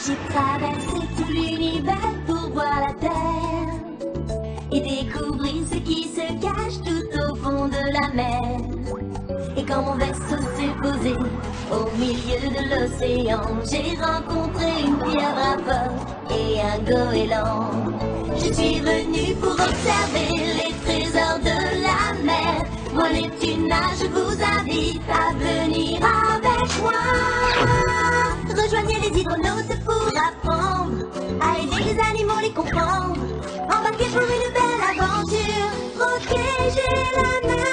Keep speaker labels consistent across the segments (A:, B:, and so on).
A: J'ai traversé tout l'univers pour voir la Terre et découvrir ce qui se cache tout au fond de la mer. Et quand mon vaisseau s'est posé au milieu de l'océan, j'ai rencontré une pieuvre forte et un goéland. Je suis venu pour observer les trésors de la mer. Moi Neptuna, je vous invite à venir avec moi. Rejoignez les hydronautes pour apprendre à aider les animaux, les comprendre. Embarquez pour une belle aventure, protéger la nature.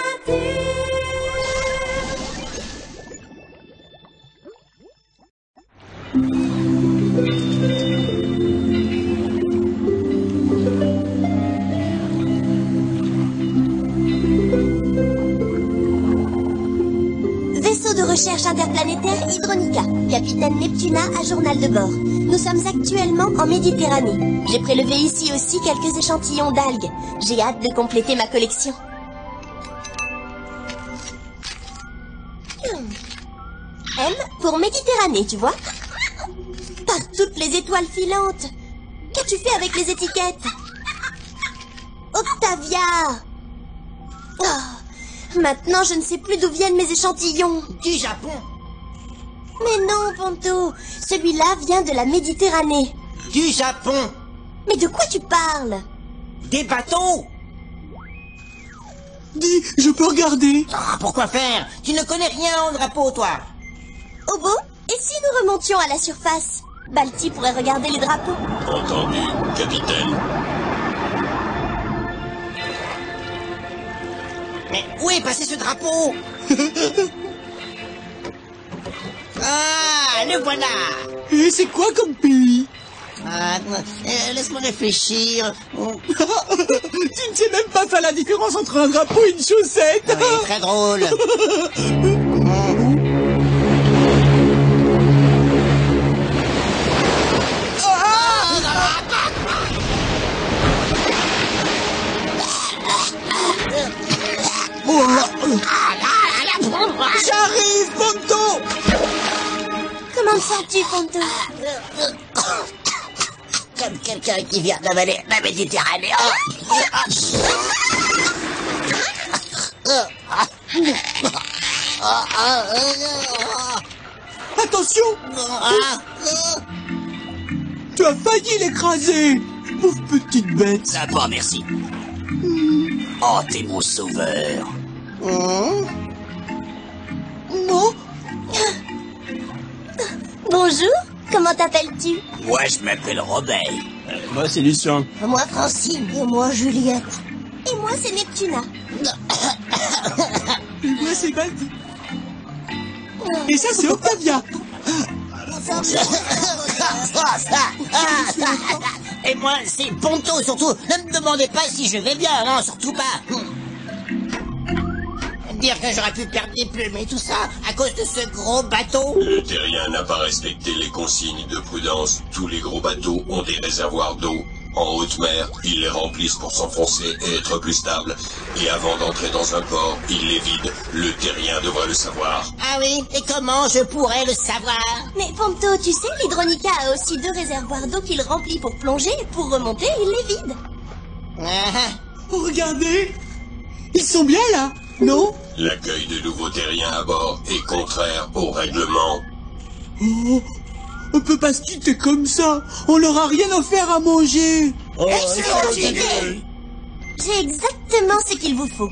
A: Vaisseau de recherche interplanétaire Hydronica, capitaine Neptuna à journal de bord. Nous sommes actuellement en Méditerranée. J'ai prélevé ici aussi quelques échantillons d'algues. J'ai hâte de compléter ma collection. M pour Méditerranée, tu vois? Par toutes les étoiles filantes. Qu'as-tu fait avec les étiquettes? Octavia! Oh, maintenant, je ne sais plus d'où viennent mes échantillons.
B: Du Japon.
A: Mais non, Ponto. Celui-là vient de la Méditerranée.
B: Du Japon.
A: Mais de quoi tu parles?
B: Des bateaux.
C: Dis, je peux regarder?
B: Ah, pourquoi faire? Tu ne connais rien au drapeau, toi.
A: Obo, et si nous remontions à la surface? Balti pourrait regarder les drapeaux.
D: Entendu, capitaine.
B: Mais où est passé ce drapeau? Ah, le voilà.
C: Et c'est quoi comme pays?
B: Ah, laisse-moi réfléchir.
C: Tu ne sais même pas faire la différence entre un drapeau et une chaussette.
B: Oui, très drôle.
C: J'arrive, Ponto!
A: Comment te sens-tu, Ponto?
B: Comme quelqu'un qui vient d'avaler la Méditerranée.
C: Attention! Tu as failli l'écraser! Pauvre petite bête!
D: Ça va, merci. Oh, t'es mon sauveur.
C: Non?
A: Bonjour, comment t'appelles-tu?
D: Moi, je m'appelle Robert.
C: Moi, c'est Lucien.
A: Moi, Francine. Et moi, Juliette. Et moi, c'est Neptuna.
C: Et moi, c'est Baldi. Et ça, c'est Octavia.
B: Et moi, c'est Ponto, surtout. Ne me demandez pas si je vais bien, non, surtout pas. Dire que j'aurais pu perdre des plumes et tout ça à cause de ce gros bateau.
D: Le terrien n'a pas respecté les consignes de prudence. Tous les gros bateaux ont des réservoirs d'eau. En haute mer, ils les remplissent pour s'enfoncer et être plus stables. Et avant d'entrer dans un port, ils les vident. Le terrien devrait le savoir.
B: Ah oui, et comment je pourrais le savoir?
A: Mais Ponto, tu sais, l'Hydronica a aussi 2 réservoirs d'eau qu'il remplit pour plonger et pour remonter, il les vide.
C: Regardez! Ils sont bien là, non?
D: L'accueil de nouveaux terriens à bord est contraire au règlement.
C: Oh, on peut pas se quitter comme ça. On leur a rien offert à manger.
B: Excellente idée.
A: J'ai exactement ce qu'il vous faut.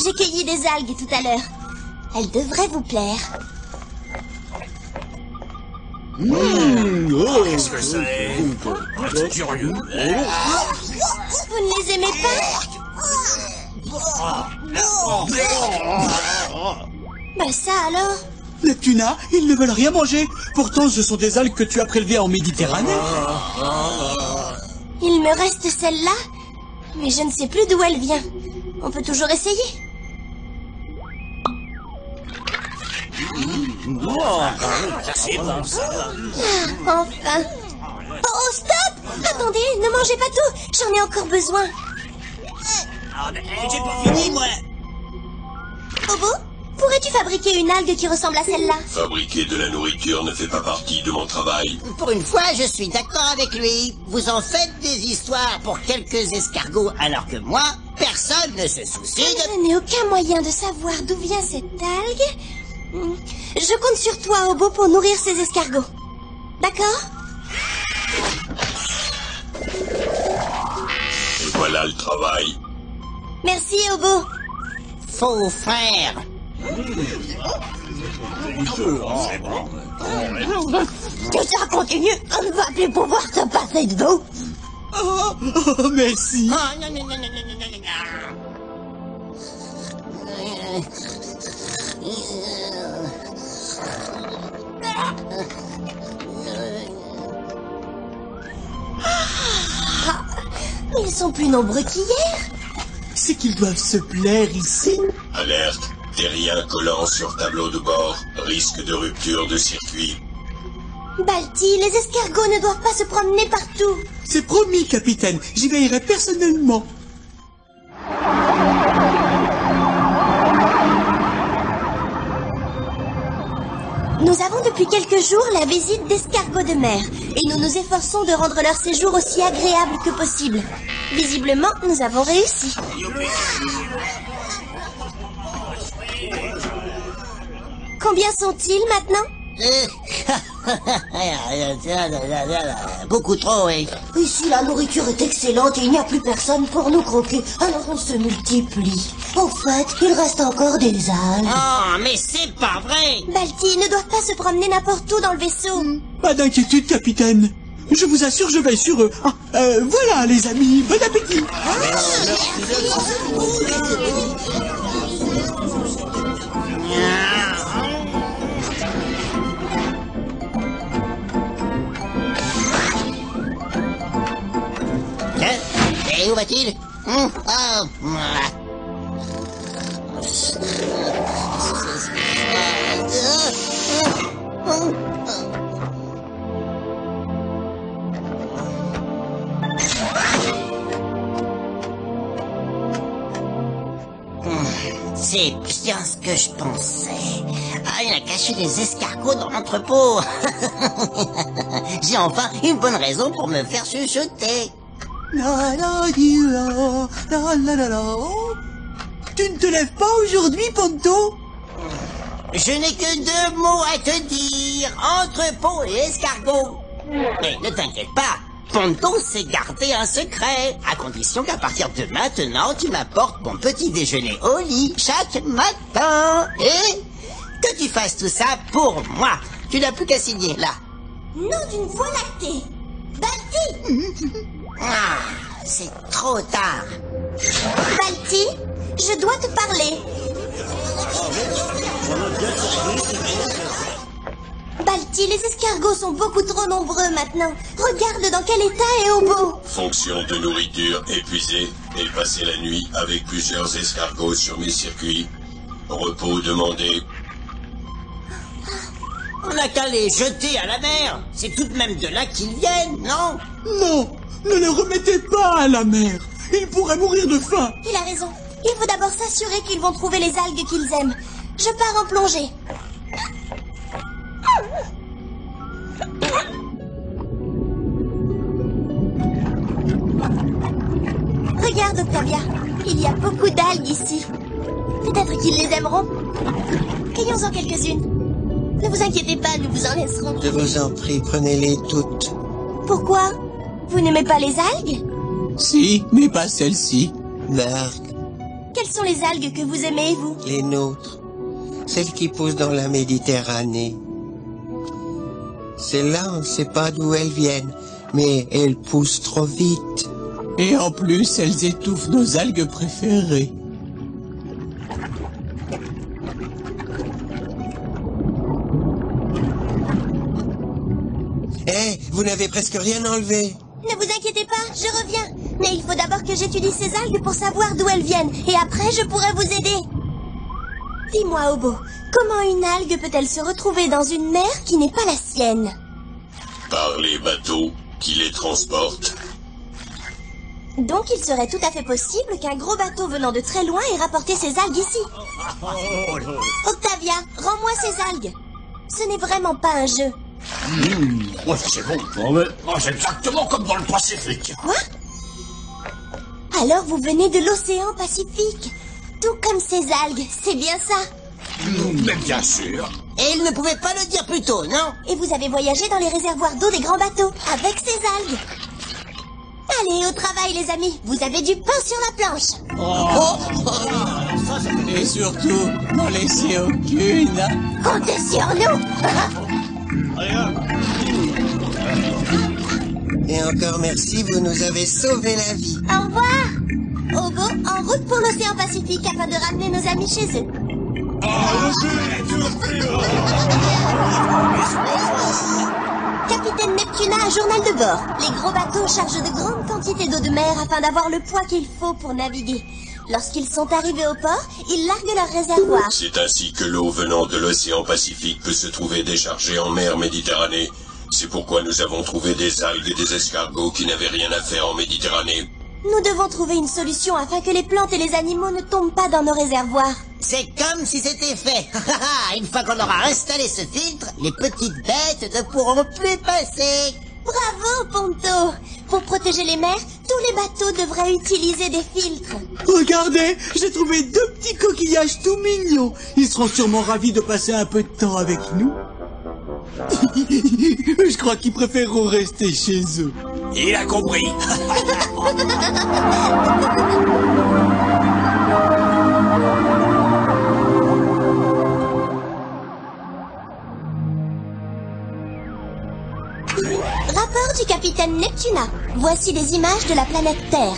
A: J'ai cueilli des algues tout à l'heure. Elles devraient vous plaire.
D: Qu'est-ce que c'est? C'est curieux.
A: Vous ne les aimez pas? Bah ça alors?
C: Neptuna, ils ne veulent rien manger. Pourtant, ce sont des algues que tu as prélevées en Méditerranée.
A: Il me reste celle-là, mais je ne sais plus d'où elle vient. On peut toujours essayer.
D: C'est bon, ça.
A: Ah, enfin. Oh, stop! Attendez, ne mangez pas tout. J'en ai encore besoin.
B: J'ai pas fini, moi.
A: Obo, Pourrais-tu fabriquer une algue qui ressemble à celle-là?
D: Fabriquer de la nourriture ne fait pas partie de mon travail.
B: Pour une fois, je suis d'accord avec lui. Vous en faites des histoires pour quelques escargots, alors que moi, personne ne se soucie de...
A: Je n'ai aucun moyen de savoir d'où vient cette algue. Je compte sur toi, Obo, pour nourrir ces escargots. D'accord?
D: Et voilà le travail.
A: Merci, Obo.
B: Faut faire.
A: Si ça continue, on ne va plus pouvoir se passer de vous.
C: Oh, merci.
B: Ah, non, non, non, non, non, non,
A: non. Ils sont plus nombreux qu'hier.
C: C'est qu'ils doivent se plaire ici.
D: Alerte. Terrien collant sur tableau de bord. Risque de rupture de circuit.
A: Balti, les escargots ne doivent pas se promener partout.
C: C'est promis, capitaine. J'y veillerai personnellement.
A: Nous avons depuis quelques jours la visite d'escargots de mer et nous nous efforçons de rendre leur séjour aussi agréable que possible. Visiblement, nous avons réussi. Combien sont-ils maintenant?
B: Beaucoup trop, oui.
E: Ici, la nourriture est excellente et il n'y a plus personne pour nous croquer, alors on se multiplie. En fait, il reste encore des algues.
B: Oh, mais c'est pas vrai.
A: Balti, ils ne doivent pas se promener n'importe où dans le vaisseau.
C: Pas d'inquiétude, capitaine. Je vous assure, je veille sur eux. Voilà, les amis. Bon appétit.
B: Et où va-t-il? C'est bien ce que je pensais. Ah, il a caché des escargots dans l'entrepôt. J'ai enfin une bonne raison pour me faire chuchoter.
C: La la di la, la la la la. Tu ne te lèves pas aujourd'hui, Ponto?
B: Je n'ai que 2 mots à te dire. Entrepôt et escargot. Mais ne t'inquiète pas. Ponto s'est gardé un secret, à condition qu'à partir de maintenant, tu m'apportes mon petit déjeuner au lit chaque matin. Et que tu fasses tout ça pour moi. Tu n'as plus qu'à signer, là.
A: Nom d'une voie lactée. Balti!
B: Ah, c'est trop tard.
A: Balti, je dois te parler. Balti, les escargots sont beaucoup trop nombreux maintenant. Regarde dans quel état est Obo.
D: Fonction de nourriture épuisée et passer la nuit avec plusieurs escargots sur mes circuits. Repos demandé.
B: On n'a qu'à les jeter à la mer. C'est tout de même de là qu'ils viennent, non?
C: Non, ne les remettez pas à la mer. Ils pourraient mourir de faim.
A: Il a raison. Il faut d'abord s'assurer qu'ils vont trouver les algues qu'ils aiment. Je pars en plongée. Regarde, Octavia. Il y a beaucoup d'algues ici. Peut-être qu'ils les aimeront. Cueillons-en quelques-unes. Ne vous inquiétez pas, nous vous en laisserons.
F: Je vous en prie, prenez-les toutes.
A: Pourquoi? Vous n'aimez pas les algues?
C: Si, mais pas celle-ci.
F: Marc,
A: Quelles sont les algues que vous aimez, vous?
F: les nôtres. Celles qui poussent dans la Méditerranée. Celles-là, on ne sait pas d'où elles viennent, mais elles poussent trop vite.
C: Et en plus, elles étouffent nos algues préférées.
F: Eh, vous n'avez presque rien enlevé.
A: Ne vous inquiétez pas, je reviens. Mais il faut d'abord que j'étudie ces algues pour savoir d'où elles viennent. Et après, je pourrai vous aider. Dis-moi, Obo, comment une algue peut-elle se retrouver dans une mer qui n'est pas la sienne?
D: Par les bateaux qui les transportent.
E: Donc il serait tout à fait possible qu'un gros bateau venant de très loin ait rapporté ces algues ici. Octavia, rends-moi ces algues. Ce n'est vraiment pas un jeu.
G: Ouais, c'est bon. Oh, mais, c'est exactement comme dans le Pacifique.
E: Quoi? Alors vous venez de l'océan Pacifique. Tout comme ces algues, c'est bien ça?
G: Mais bien sûr.
B: Et il ne pouvait pas le dire plus tôt, non?
E: Et vous avez voyagé dans les réservoirs d'eau des grands bateaux, avec ces algues. Allez, au travail les amis, vous avez du pain sur la planche.
C: Et surtout, n'en laissez aucune.
E: Comptez sur nous.
F: Et encore merci, vous nous avez sauvé la vie.
E: Au revoir. Ogo, en route pour l'océan Pacifique afin de ramener nos amis chez eux. Capitaine Neptuna, journal de bord. Les gros bateaux chargent de grandes quantités d'eau de mer afin d'avoir le poids qu'il faut pour naviguer. Lorsqu'ils sont arrivés au port, ils larguent leur réservoir.
D: C'est ainsi que l'eau venant de l'océan Pacifique peut se trouver déchargée en mer Méditerranée. C'est pourquoi nous avons trouvé des algues et des escargots qui n'avaient rien à faire en Méditerranée.
E: Nous devons trouver une solution afin que les plantes et les animaux ne tombent pas dans nos réservoirs.
B: C'est comme si c'était fait. Une fois qu'on aura installé ce filtre, les petites bêtes ne pourront plus passer.
E: Bravo, Ponto! Pour protéger les mers, tous les bateaux devraient utiliser des filtres.
C: Regardez, j'ai trouvé 2 petits coquillages tout mignons. Ils seront sûrement ravis de passer un peu de temps avec nous. Je crois qu'ils préféreront rester chez eux.
G: Il a compris.
E: Rapport du capitaine Neptuna. Voici des images de la planète Terre.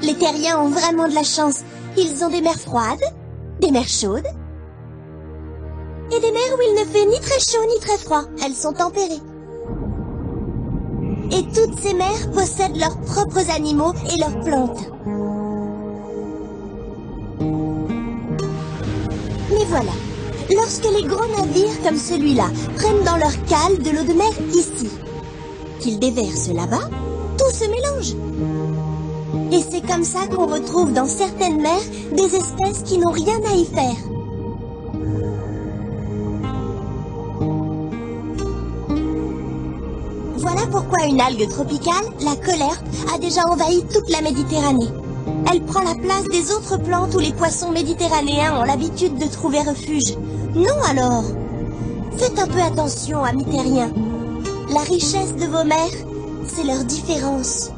E: Les terriens ont vraiment de la chance. Ils ont des mers froides, des mers chaudes, et des mers où il ne fait ni très chaud ni très froid. Elles sont tempérées. Et toutes ces mers possèdent leurs propres animaux et leurs plantes. Mais voilà, lorsque les gros navires comme celui-là prennent dans leur cale de l'eau de mer ici, qu'ils déversent là-bas, tout se mélange. Et c'est comme ça qu'on retrouve dans certaines mers des espèces qui n'ont rien à y faire. Voilà pourquoi une algue tropicale, la colère, a déjà envahi toute la Méditerranée. Elle prend la place des autres plantes où les poissons méditerranéens ont l'habitude de trouver refuge. Non alors! Faites un peu attention, amis terriens. La richesse de vos mers, c'est leur différence.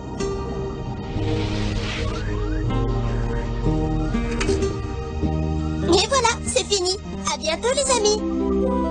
E: Et voilà, c'est fini. À bientôt les amis.